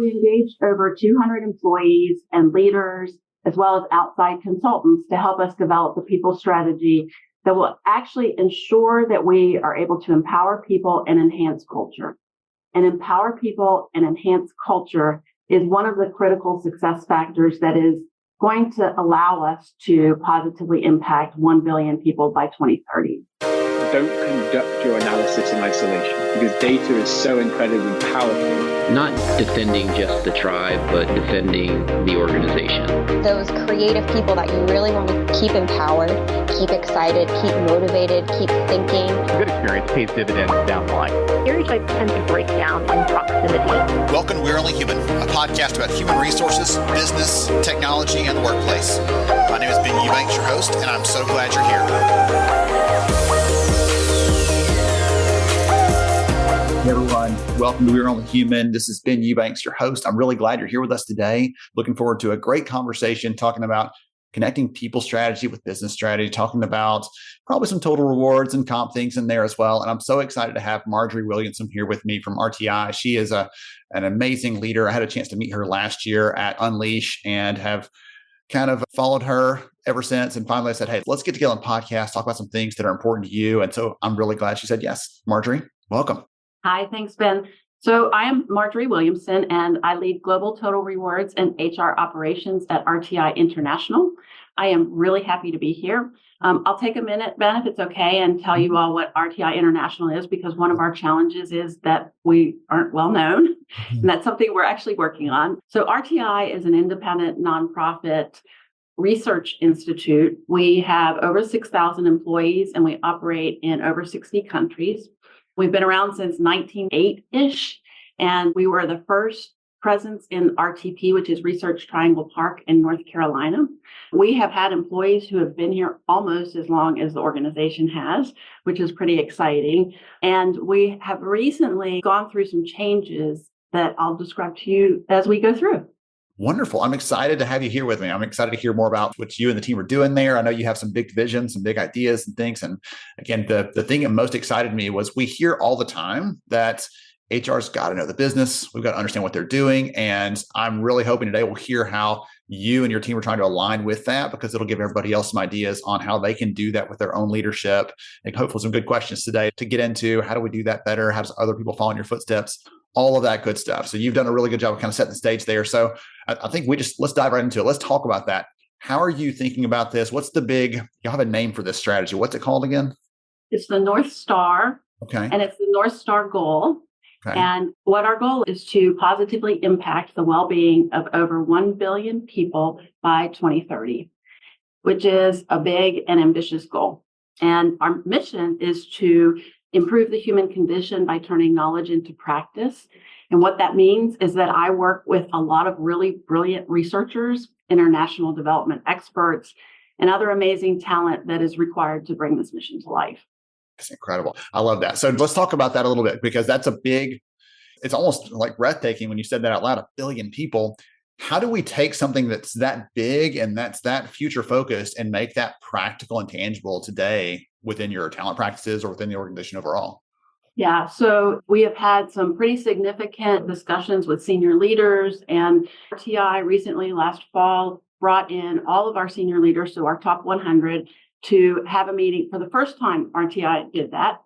we engaged over 200 employees and leaders, as well as outside consultants to help us develop the people strategy that will actually ensure that we are able to empower people and enhance culture. And empower people and enhance culture is one of the critical success factors that is going to allow us to positively impact 1 billion people by 2030. Don't conduct your analysis in isolation because data is so incredibly powerful. Not defending just the tribe, but defending the organization. Those creative people that you really want to keep empowered, keep excited, keep motivated, keep thinking. A good experience pays dividends down the line. Stereotypes tend to break down in proximity. Welcome to We're Only Human, a podcast about human resources, business, technology, and the workplace. My name is Ben Eubanks, your host, and I'm so glad you're here. Hey everyone, welcome to We're Only Human. This is Ben Eubanks, your host. I'm really glad you're here with us today. Looking forward to a great conversation talking about connecting people strategy with business strategy, talking about probably some total rewards and comp things in there as well. And I'm so excited to have Marjorie Williamson here with me from RTI. She is an amazing leader. I had a chance to meet her last year at Unleash and have kind of followed her ever since. And finally I said, hey, let's get together on a podcast, talk about some things that are important to you. And so I'm really glad she said yes. Marjorie, welcome. Hi, thanks, Ben. So I am Marjorie Williamson, and I lead Global Total Rewards and HR Operations at RTI International. I am really happy to be here. I'll take a minute, Ben, if it's okay, and tell you all what RTI International is, because one of our challenges is that we aren't well known, and that's something we're actually working on. So RTI is an independent nonprofit research institute. We have over 6,000 employees, and we operate in over 60 countries. We've been around since 1908-ish, and we were the first presence in RTP, which is Research Triangle Park in North Carolina. We have had employees who have been here almost as long as the organization has, which is pretty exciting. And we have recently gone through some changes that I'll describe to you as we go through. Wonderful. I'm excited to have you here with me. I'm excited to hear more about what you and the team are doing there. I know you have some big visions, some big ideas and things. And again, the thing that most excited me was we hear all the time that HR's got to know the business. We've got to understand what they're doing. And I'm really hoping today we'll hear how you and your team are trying to align with that, because it'll give everybody else some ideas on how they can do that with their own leadership. And hopefully some good questions today to get into. How do we do that better? How does other people follow in your footsteps? All of that good stuff. So you've done a really good job of kind of setting the stage there. So I think let's dive right into it. Let's talk about that. How are you thinking about this? What's the you have a name for this strategy. What's it called again? It's the North Star. Okay. And it's the North Star goal. Okay. And what our goal is to positively impact the well-being of over 1 billion people by 2030, which is a big and ambitious goal. And our mission is to improve the human condition by turning knowledge into practice. And what that means is that I work with a lot of really brilliant researchers, international development experts, and other amazing talent that is required to bring this mission to life. That's incredible. I love that. So let's talk about that a little bit, because that's it's almost like breathtaking when you said that out loud, 1 billion people. How do we take something that's that big and that's that future focused and make that practical and tangible today within your talent practices or within the organization overall? Yeah, so we have had some pretty significant discussions with senior leaders, and RTI recently, last fall, brought in all of our senior leaders, so our top 100, to have a meeting. For the first time, RTI did that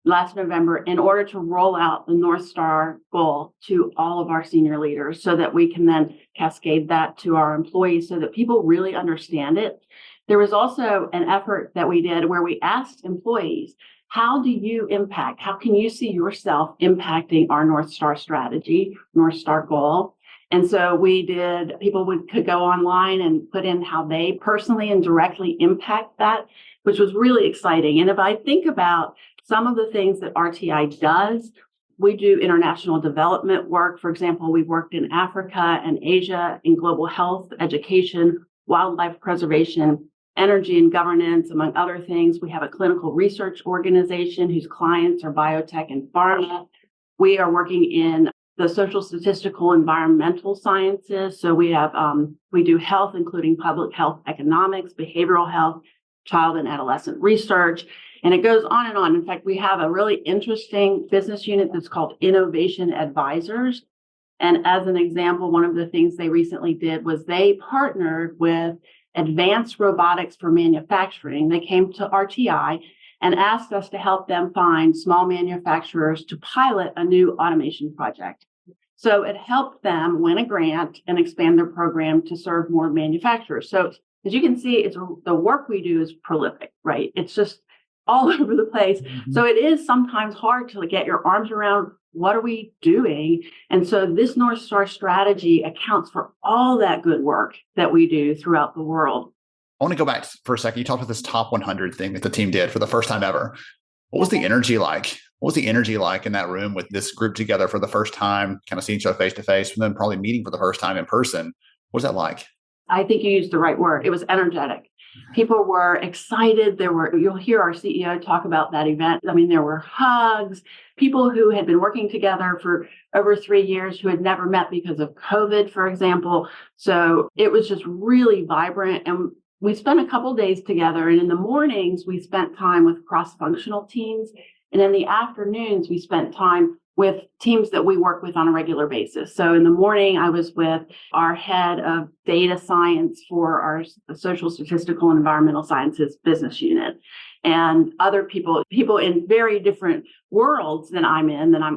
last November in order to roll out the North Star goal to all of our senior leaders so that we can then cascade that to our employees so that people really understand it. There was also an effort that we did where we asked employees, how do you impact? How can you see yourself impacting our North Star strategy, North Star goal? And so people could go online and put in how they personally and directly impact that, which was really exciting. And if I think about some of the things that RTI does, we do international development work. For example, we've worked in Africa and Asia in global health, education, wildlife preservation, energy and governance, among other things. We have a clinical research organization whose clients are biotech and pharma. We are working in the social, statistical, environmental sciences. So we do health, including public health economics, behavioral health, child and adolescent research, and it goes on and on. In fact, we have a really interesting business unit that's called Innovation Advisors. And as an example, one of the things they recently did was they partnered with Advanced Robotics for Manufacturing. They came to RTI and asked us to help them find small manufacturers to pilot a new automation project. So it helped them win a grant and expand their program to serve more manufacturers. So as you can see, the work we do is prolific, right? It's just all over the place. Mm-hmm. So it is sometimes hard to get your arms around what are we doing? And so this North Star strategy accounts for all that good work that we do throughout the world. I want to go back for a second. You talked about this top 100 thing that the team did for the first time ever. What was the energy like? What was the energy like in that room with this group together for the first time, kind of seeing each other face to face, and then probably meeting for the first time in person? What was that like? I think you used the right word. It was energetic. People were excited. You'll hear our CEO talk about that event. I mean, there were hugs, people who had been working together for over 3 years who had never met because of COVID, for example. So it was just really vibrant. And we spent a couple of days together. And in the mornings, we spent time with cross-functional teams. And in the afternoons, we spent time with teams that we work with on a regular basis. So in the morning, I was with our head of data science for our social, statistical, and environmental sciences business unit, and other people in very different worlds than I'm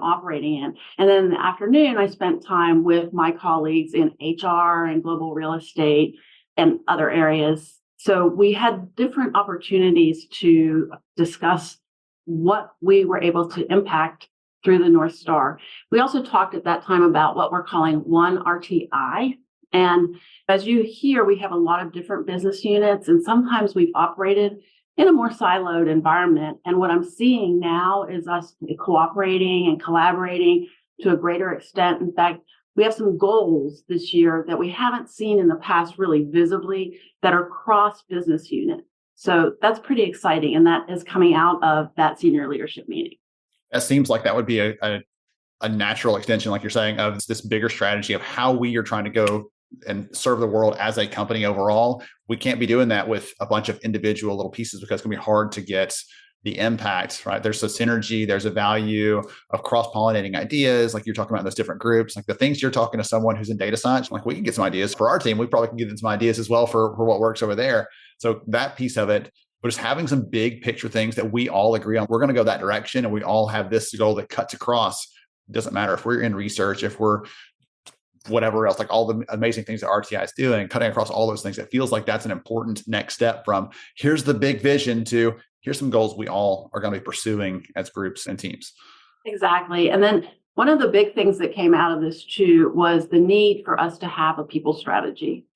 operating in. And then in the afternoon, I spent time with my colleagues in HR and global real estate and other areas. So we had different opportunities to discuss what we were able to impact through the North Star. We also talked at that time about what we're calling One RTI. And as you hear, we have a lot of different business units, and sometimes we've operated in a more siloed environment. And what I'm seeing now is us cooperating and collaborating to a greater extent. In fact, we have some goals this year that we haven't seen in the past really visibly that are cross business unit. So that's pretty exciting. And that is coming out of that senior leadership meeting. It seems like that would be a natural extension, like you're saying, of this bigger strategy of how we are trying to go and serve the world as a company overall. We can't be doing that with a bunch of individual little pieces because it's going to be hard to get the impact, right? There's a synergy, there's a value of cross-pollinating ideas, like you're talking about in those different groups, like the things you're talking to someone who's in data science, like we can get some ideas for our team. We probably can get them some ideas as well for what works over there. So that piece of it, but just having some big picture things that we all agree on, we're going to go that direction and we all have this goal that cuts across. It doesn't matter if we're in research, if we're whatever else, like all the amazing things that RTI is doing, cutting across all those things. It feels like that's an important next step from here's the big vision to here's some goals we all are going to be pursuing as groups and teams. Exactly. And then one of the big things that came out of this too was the need for us to have a people strategy.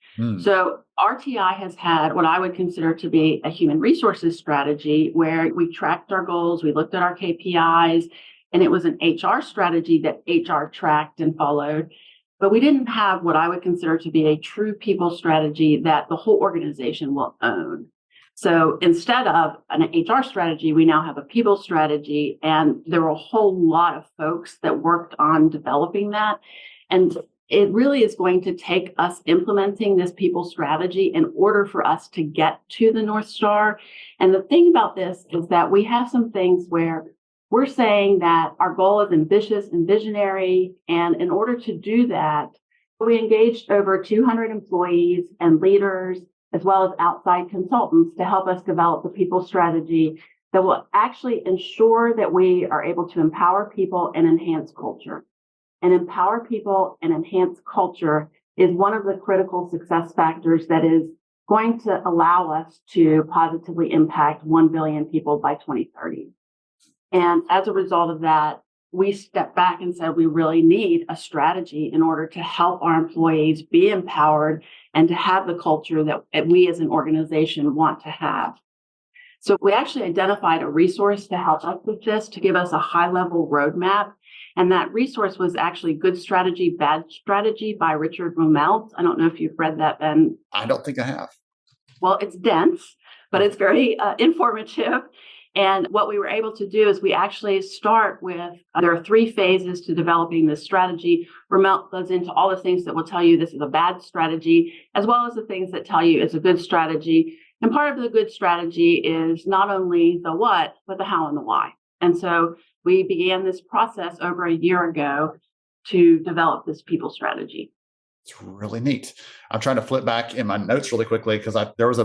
So RTI has had what I would consider to be a human resources strategy where we tracked our goals, we looked at our KPIs, and it was an HR strategy that HR tracked and followed. But we didn't have what I would consider to be a true people strategy that the whole organization will own. So instead of an HR strategy, we now have a people strategy, and there were a whole lot of folks that worked on developing that. And it really is going to take us implementing this people strategy in order for us to get to the North Star. And the thing about this is that we have some things where we're saying that our goal is ambitious and visionary. And in order to do that, we engaged over 200 employees and leaders, as well as outside consultants to help us develop the people strategy that will actually ensure that we are able to empower people and enhance culture. And empower people and enhance culture is one of the critical success factors that is going to allow us to positively impact 1 billion people by 2030. And as a result of that, we stepped back and said we really need a strategy in order to help our employees be empowered and to have the culture that we as an organization want to have. So we actually identified a resource to help us with this, to give us a high-level roadmap. And that resource was actually Good Strategy, Bad Strategy by Richard Rumelt. I don't know if you've read that, Ben. I don't think I have. Well, it's dense, but it's very informative. And what we were able to do is we actually start with, there are 3 phases to developing this strategy. Rumelt goes into all the things that will tell you this is a bad strategy, as well as the things that tell you it's a good strategy. And part of the good strategy is not only the what, but the how and the why. And so we began this process over a year ago. to develop this people strategy. It's really neat. I'm trying to flip back in my notes really quickly because there was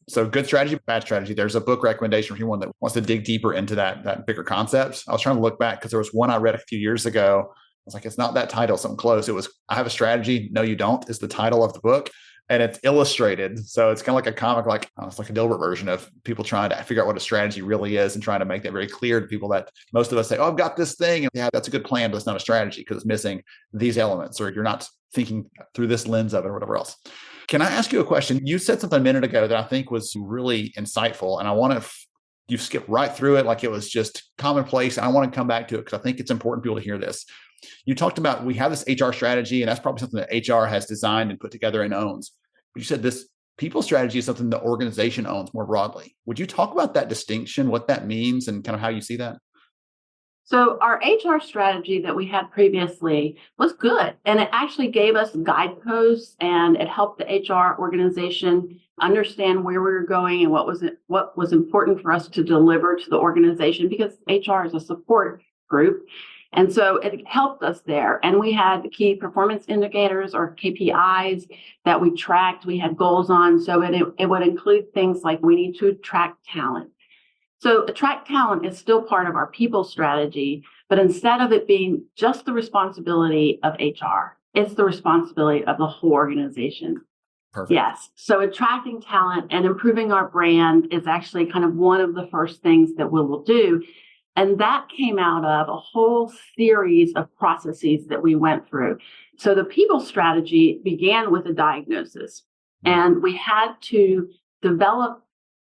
so good strategy, bad strategy. There's a book recommendation for anyone that wants to dig deeper into that bigger concept. I was trying to look back because there was one I read a few years ago. I was like, it's not that title, something close. It was, I Have a Strategy. No, You Don't is the title of the book. And it's illustrated. So it's kind of like a comic, it's like a Dilbert version of people trying to figure out what a strategy really is and trying to make that very clear to people that most of us say, oh, I've got this thing. And yeah, that's a good plan, but it's not a strategy because it's missing these elements, or you're not thinking through this lens of it or whatever else. Can I ask you a question? You said something a minute ago that I think was really insightful. And I want to, you skipped right through it like it was just commonplace. And I want to come back to it because I think it's important for people to hear this. You talked about we have this HR strategy, and that's probably something that HR has designed and put together and owns. But you said this people strategy is something the organization owns more broadly. Would you talk about that distinction, what that means, and kind of how you see that? So our HR strategy that we had previously was good, and it actually gave us guideposts, and it helped the HR organization understand where we were going and what was important for us to deliver to the organization, because HR is a support group. And so it helped us there. And we had key performance indicators, or KPIs, that we tracked. We had goals on. So it would include things like we need to attract talent. So attract talent is still part of our people strategy, but instead of it being just the responsibility of HR, it's the responsibility of the whole organization. Perfect. Yes. So attracting talent and improving our brand is actually kind of one of the first things that we will do. And that came out of a whole series of processes that we went through. So the people strategy began with a diagnosis, and we had to develop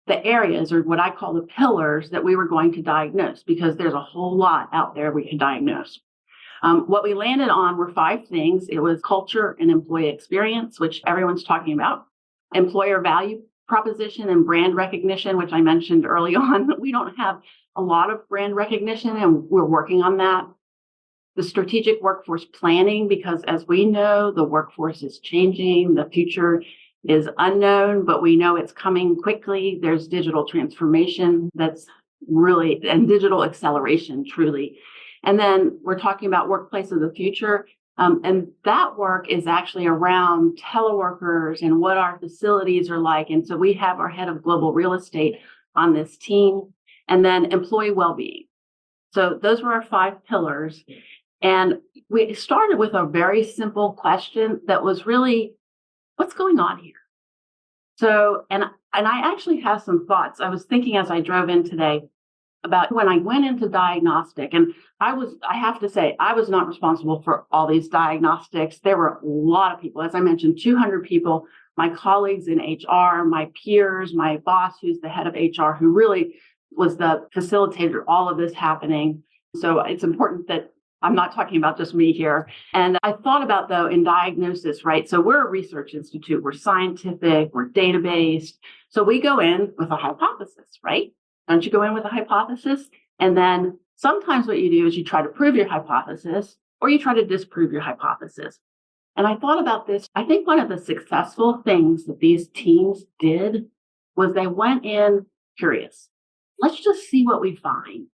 the areas, or what I call the pillars, that we were going to diagnose, because there's a whole lot out there we can diagnose. What we landed on were 5 things. It was culture and employee experience, which everyone's talking about, employer value proposition and brand recognition, which I mentioned early on. We don't have a lot of brand recognition, and we're working on that. The strategic workforce planning, because as we know, the workforce is changing. The future is unknown, but we know it's coming quickly. There's digital transformation and digital acceleration, truly. And then we're talking about workplace of the future. And that work is actually around teleworkers and what our facilities are like. And so we have our head of global real estate on this team. And then employee well-being. So those were our 5 pillars. And we started with a very simple question that was really, what's going on here? So, and I actually have some thoughts. I was thinking as I drove in today about when I went into diagnostic, and I have to say, I was not responsible for all these diagnostics. There were a lot of people, as I mentioned, 200 people, my colleagues in HR, my peers, my boss, who's the head of HR, who really was the facilitator of all of this happening. So it's important that I'm not talking about just me here. And I thought about, though, in diagnosis, right? So we're a research institute, we're scientific, we're data-based. So we go in with a hypothesis, right? Don't you go in with a hypothesis? And then sometimes what you do is you try to prove your hypothesis, or you try to disprove your hypothesis. And I thought about this. I think one of the successful things that these teams did was they went in curious. Let's just see what we find.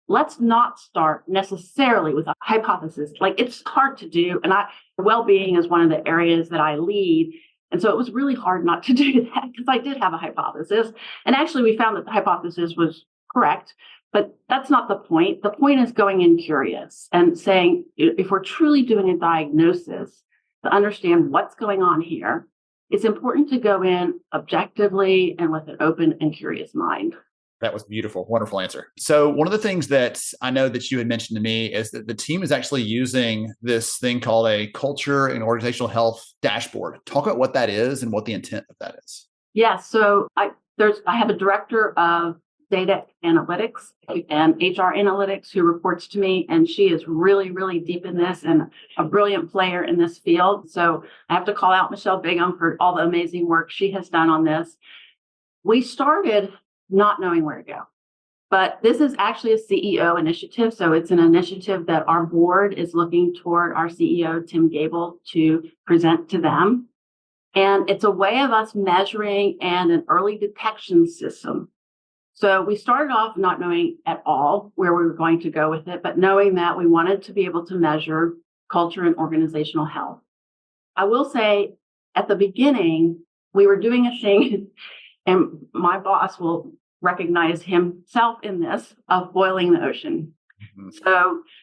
Let's not start necessarily with a hypothesis. Like, it's hard to do. And well-being is one of the areas that I lead. And so it was really hard not to do that, because I did have a hypothesis. And actually, we found that the hypothesis was correct. But that's not the point. The point is going in curious and saying, if we're truly doing a diagnosis to understand what's going on here, it's important to go in objectively and with an open and curious mind. That was beautiful. Wonderful answer. So one of the things that I know that you had mentioned to me is that the team is actually using this thing called a culture and organizational health dashboard. Talk about what that is and what the intent of that is. Yeah. So I have a director of data analytics and HR analytics who reports to me, and she is really, really deep in this and a brilliant player in this field. So I have to call out Michelle Bigham for all the amazing work she has done on this. We started not knowing where to go. But this is actually a CEO initiative. So it's an initiative that our board is looking toward our CEO, Tim Gable, to present to them. And it's a way of us measuring and an early detection system. So we started off not knowing at all where we were going to go with it, but knowing that we wanted to be able to measure culture and organizational health. I will say at the beginning, we were doing a thing, and my boss will recognize himself in this, of boiling the ocean.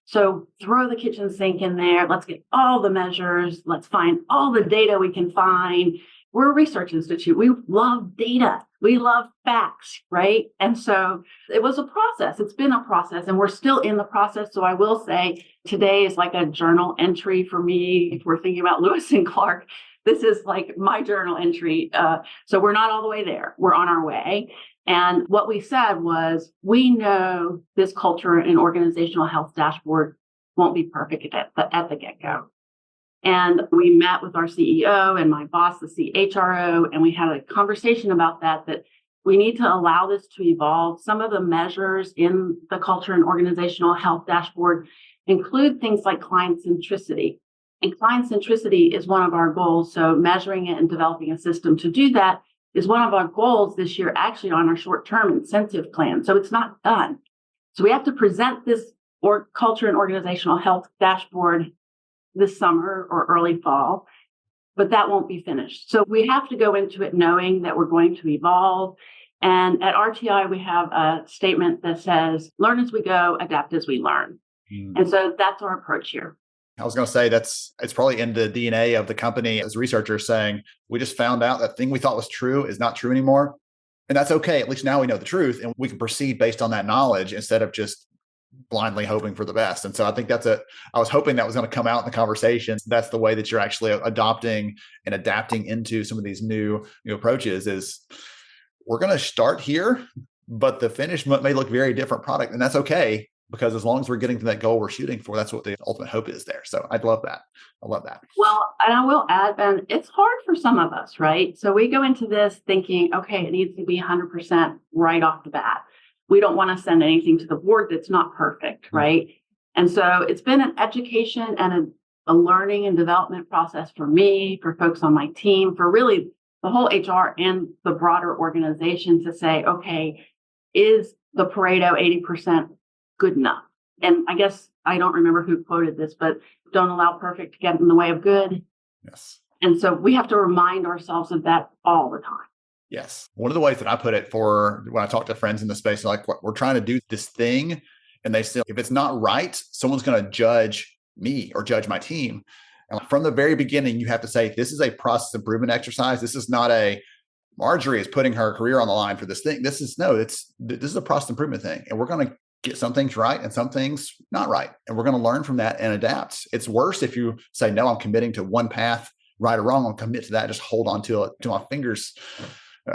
So throw the kitchen sink in there. Let's get all the measures. Let's find all the data we can find. We're a research institute. We love data. We love facts, right? And so it was a process. It's been a process, and we're still in the process. So I will say today is like a journal entry for me. If we're thinking about Lewis and Clark, this is like my journal entry. So we're not all the way there. We're on our way. And what we said was, we know this culture and organizational health dashboard won't be perfect at the get-go. And we met with our CEO and my boss, the CHRO, and we had a conversation about that we need to allow this to evolve. Some of the measures in the culture and organizational health dashboard include things like client centricity. And client centricity is one of our goals. So measuring it and developing a system to do that is one of our goals this year, actually on our short-term incentive plan. So it's not done. So we have to present this culture and organizational health dashboard this summer or early fall, but that won't be finished. So we have to go into it knowing that we're going to evolve. And at RTI, we have a statement that says, learn as we go, adapt as we learn. And so that's our approach here. I was going to say it's probably in the DNA of the company as researchers saying, we just found out that thing we thought was true is not true anymore. And that's okay. At least now we know the truth and we can proceed based on that knowledge instead of just blindly hoping for the best. And so I think I was hoping that was going to come out in the conversation. That's the way that you're actually adopting and adapting into some of these new approaches is we're going to start here, but the finish may look very different product. And that's okay. Because as long as we're getting to that goal we're shooting for, that's what the ultimate hope is there. So I'd love that. I love that. Well, and I will add, Ben, it's hard for some of us, right? So we go into this thinking, okay, it needs to be 100% right off the bat. We don't want to send anything to the board that's not perfect, right? And so it's been an education and a learning and development process for me, for folks on my team, for really the whole HR and the broader organization to say, okay, is the Pareto 80% good enough? And I guess I don't remember who quoted this, but don't allow perfect to get in the way of good. Yes. And so we have to remind ourselves of that all the time. Yes. One of the ways that I put it for when I talk to friends in the space, like we're trying to do this thing and they say, if it's not right, someone's going to judge me or judge my team. And from the very beginning, you have to say, this is a process improvement exercise. This is not a Marjorie is putting her career on the line for this thing. This is a process improvement thing. And we're going to get some things right and some things not right. And we're going to learn from that and adapt. It's worse if you say, no, I'm committing to one path, right or wrong. I'll commit to that. Just hold on to it, to my fingers.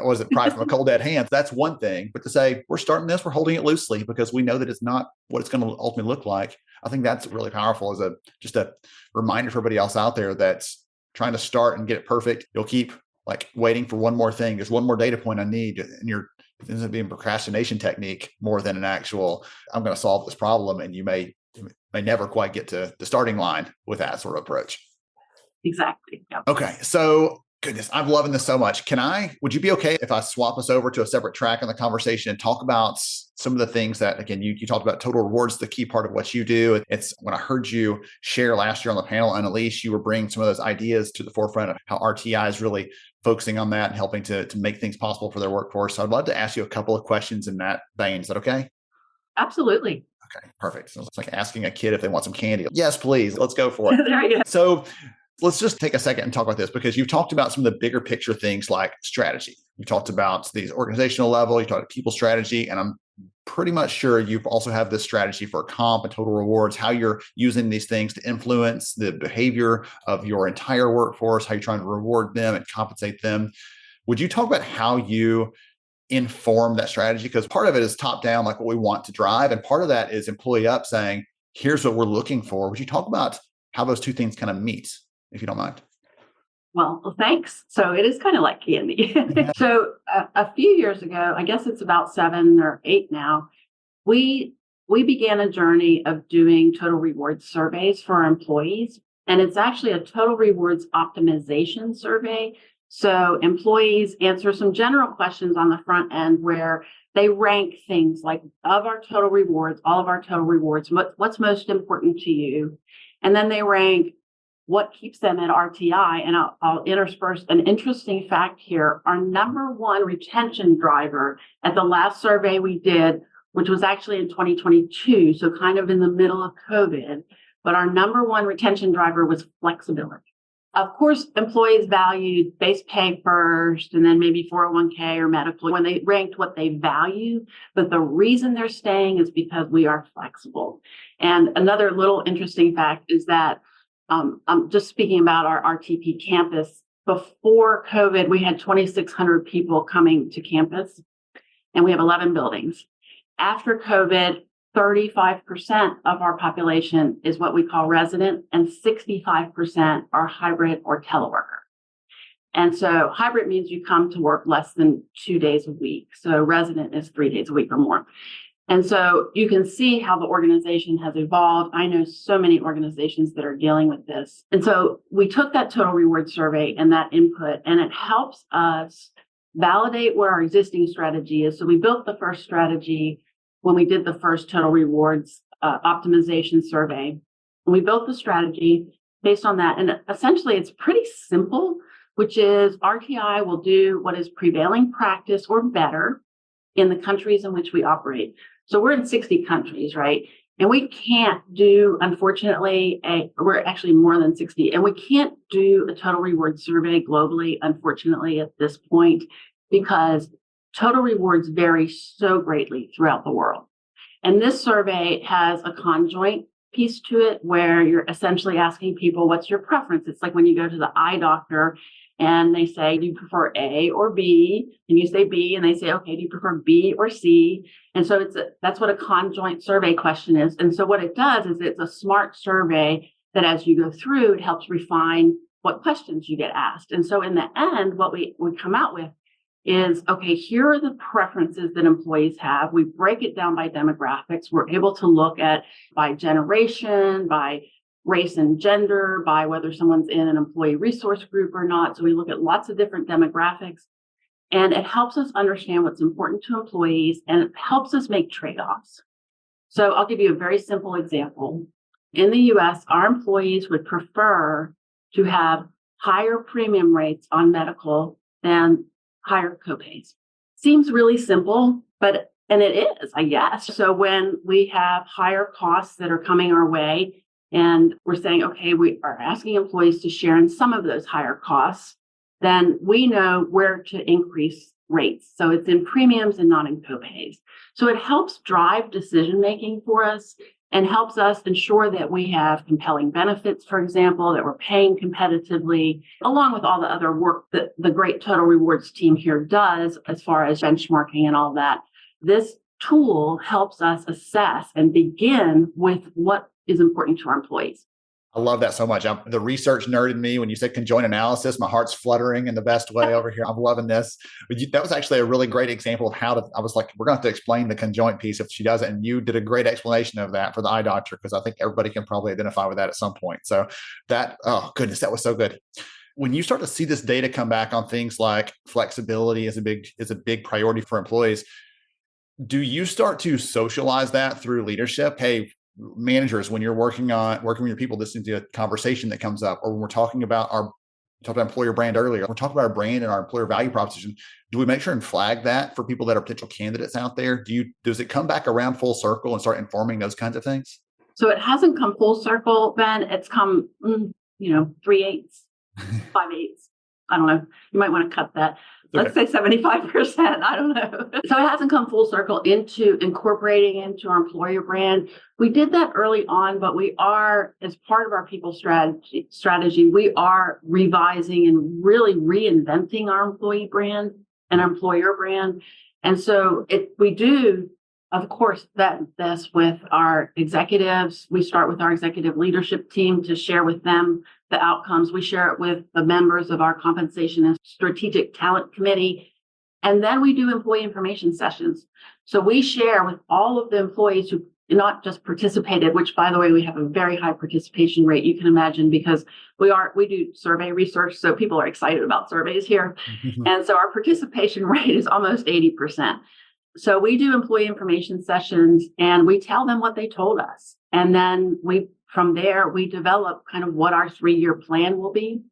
Was it pride from a cold dead hand? That's one thing. But to say, we're starting this, we're holding it loosely because we know that it's not what it's going to ultimately look like. I think that's really powerful as just a reminder for everybody else out there that's trying to start and get it perfect. You'll keep like waiting for one more thing. There's one more data point I need. And it ends up being a procrastination technique more than an actual, I'm going to solve this problem. And you may never quite get to the starting line with that sort of approach. Exactly. Yep. Okay. So goodness, I'm loving this so much. Would you be okay if I swap us over to a separate track in the conversation and talk about some of the things that, again, you talked about total rewards, the key part of what you do. It's when I heard you share last year on the panel, Annalise, you were bringing some of those ideas to the forefront of how RTI is really focusing on that and helping to make things possible for their workforce. So I'd love to ask you a couple of questions in that vein. Is that okay? Absolutely. Okay, perfect. So it's like asking a kid if they want some candy. Yes, please. Let's go for it. There you go. So let's just take a second and talk about this because you've talked about some of the bigger picture things like strategy. You talked about these organizational level, you talked about people strategy, and I'm pretty much sure you also have this strategy for comp and total rewards, how you're using these things to influence the behavior of your entire workforce, how you're trying to reward them and compensate them. Would you talk about how you inform that strategy? Because part of it is top down, like what we want to drive. And part of that is employee up saying, here's what we're looking for. Would you talk about how those two things kind of meet, if you don't mind? Well, thanks. So it is kind of like candy. So a few years ago, I guess it's about 7 or 8 now, we began a journey of doing total rewards surveys for our employees. And it's actually a total rewards optimization survey. So employees answer some general questions on the front end where they rank things like of our total rewards, all of our total rewards, what's most important to you. And then they rank what keeps them at RTI. And I'll intersperse an interesting fact here. Our number one retention driver at the last survey we did, which was actually in 2022, so kind of in the middle of COVID, but our number one retention driver was flexibility. Of course, employees valued base pay first and then maybe 401k or medical when they ranked what they value. But the reason they're staying is because we are flexible. And another little interesting fact is that I'm just speaking about our RTP campus. Before COVID, we had 2,600 people coming to campus, and we have 11 buildings. After COVID, 35% of our population is what we call resident, and 65% are hybrid or teleworker. And so hybrid means you come to work less than 2 days a week. So resident is 3 days a week or more. And so you can see how the organization has evolved. I know so many organizations that are dealing with this. And so we took that total reward survey and that input, and it helps us validate where our existing strategy is. So we built the first strategy when we did the first total rewards optimization survey. And we built the strategy based on that. And essentially, it's pretty simple, which is RTI will do what is prevailing practice or better in the countries in which we operate. So we're in 60 countries, right? And we can't do, unfortunately, we're actually more than 60, and we can't do a total reward survey globally, unfortunately, at this point, because total rewards vary so greatly throughout the world. And this survey has a conjoint piece to it where you're essentially asking people, what's your preference? It's like when you go to the eye doctor and they say, do you prefer A or B? And you say B, and they say, okay, do you prefer B or C? And so that's what a conjoint survey question is. And so what it does is it's a smart survey that as you go through, it helps refine what questions you get asked. And so in the end, what we come out with is, okay, here are the preferences that employees have. We break it down by demographics. We're able to look at by generation, by race and gender, by whether someone's in an employee resource group or not. So we look at lots of different demographics, and it helps us understand what's important to employees, and it helps us make trade-offs. So I'll give you a very simple example. In the US, our employees would prefer to have higher premium rates on medical than higher copays. Seems really simple, and it is, I guess. So when we have higher costs that are coming our way, and we're saying, okay, we are asking employees to share in some of those higher costs, then we know where to increase rates. So it's in premiums and not in copays. So it helps drive decision-making for us and helps us ensure that we have compelling benefits, for example, that we're paying competitively, along with all the other work that the great Total Rewards team here does as far as benchmarking and all that. This tool helps us assess and begin with what is important to our employees. I love that so much. The research nerd in me, when you said conjoint analysis, my heart's fluttering in the best way over here. I'm loving this. But that was actually a really great example of I was like, we're going to have to explain the conjoint piece if she does it. And you did a great explanation of that for the eye doctor, because I think everybody can probably identify with that at some point. So that, oh goodness, that was so good. When you start to see this data come back on things like flexibility is a big priority for employees, do you start to socialize that through leadership? Hey, managers, when you're working with your people, this is a conversation that comes up, or when we're talking about employer brand earlier, we're talking about our brand and our employer value proposition. Do we make sure and flag that for people that are potential candidates out there? Does it come back around full circle and start informing those kinds of things? So it hasn't come full circle, Ben. It's come, 3/8, 5/8. I don't know. You might want to cut that. Let's say 75%. I don't know. So it hasn't come full circle into incorporating into our employer brand. We did that early on, but we are, as part of our people strategy, we are revising and really reinventing our employee brand and our employer brand. And so we do, of course, this with our executives. We start with our executive leadership team to share with them the outcomes. We share it with the members of our compensation and strategic talent committee. And then we do employee information sessions. So we share with all of the employees who not just participated, which, by the way, we have a very high participation rate, you can imagine, because we do survey research. So people are excited about surveys here. And so our participation rate is almost 80%. So we do employee information sessions and we tell them what they told us. And then we from there, we develop kind of what our 3-year plan will be.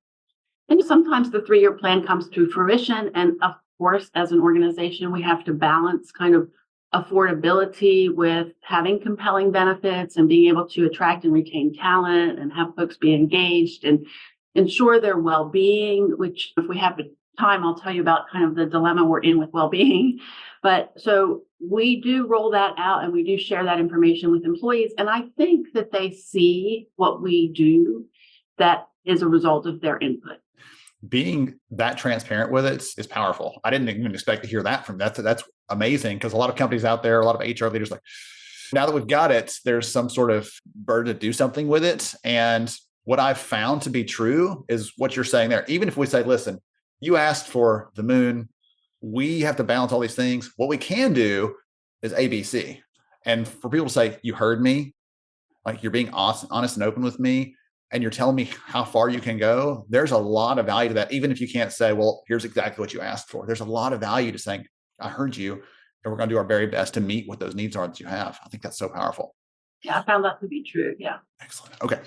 And sometimes the 3-year plan comes to fruition. And of course, as an organization, we have to balance kind of affordability with having compelling benefits and being able to attract and retain talent and have folks be engaged and ensure their well-being, which if we have time, I'll tell you about kind of the dilemma we're in with well-being. But so we do roll that out and we do share that information with employees. And I think that they see what we do that is a result of their input. Being that transparent with it is powerful. I didn't even expect to hear that from that. That's amazing, because a lot of companies out there, a lot of HR leaders like, now that we've got it, there's some sort of burden to do something with it. And what I've found to be true is what you're saying there. Even if we say, listen, you asked for the moon, we have to balance all these things. What we can do is ABC. And for people to say, you heard me, like you're being honest and open with me, and you're telling me how far you can go, there's a lot of value to that. Even if you can't say, well, here's exactly what you asked for. There's a lot of value to saying, I heard you, and we're going to do our very best to meet what those needs are that you have. I think that's so powerful. Yeah, I found that to be true. Yeah. Excellent. Okay.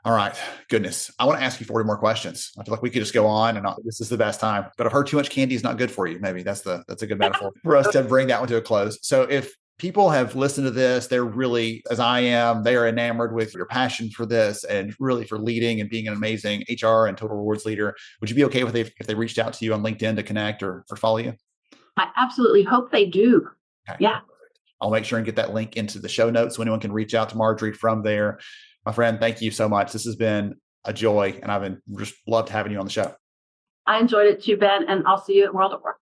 All right. Goodness. I want to ask you 40 more questions. I feel like we could just go on and on. This is the best time, but I've heard too much candy is not good for you. Maybe that's a good metaphor for us to bring that one to a close. So if people have listened to this, they're really, as I am, they are enamored with your passion for this and really for leading and being an amazing HR and total rewards leader. Would you be okay with if they reached out to you on LinkedIn to connect or follow you? I absolutely hope they do. Okay. Yeah. I'll make sure and get that link into the show notes so anyone can reach out to Marjorie from there. My friend, thank you so much. This has been a joy, and I've just loved having you on the show. I enjoyed it too, Ben, and I'll see you at World at Work.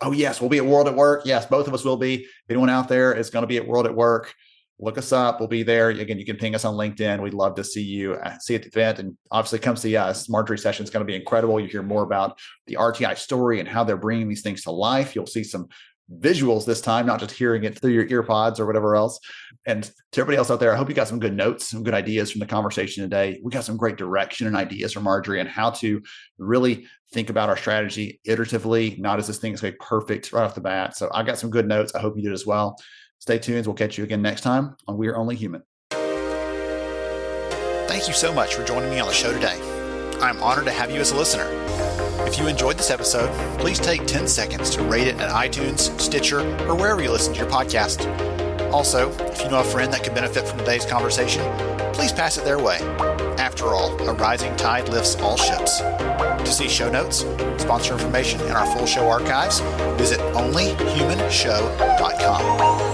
Oh, yes, we'll be at World at Work. Yes, both of us will be. If anyone out there is going to be at World at Work, look us up. We'll be there. Again, you can ping us on LinkedIn. We'd love to see you at the event, and obviously come see us. Marjorie's session is going to be incredible. You hear more about the RTI story and how they're bringing these things to life. You'll see some visuals this time, not just hearing it through your ear pods or whatever else. And to everybody else out there, I hope you got some good notes, some good ideas from the conversation today. We got some great direction and ideas from Marjorie on how to really think about our strategy iteratively, not as this thing is going to be perfect right off the bat. So I got some good notes. I hope you did as well. Stay tuned. We'll catch you again next time on We Are Only Human. Thank you so much for joining me on the show today. I'm honored to have you as a listener. If you enjoyed this episode, please take 10 seconds to rate it at iTunes, Stitcher, or wherever you listen to your podcast. Also, if you know a friend that could benefit from today's conversation, please pass it their way. After all, a rising tide lifts all ships. To see show notes, sponsor information, and our full show archives, visit onlyhumanshow.com.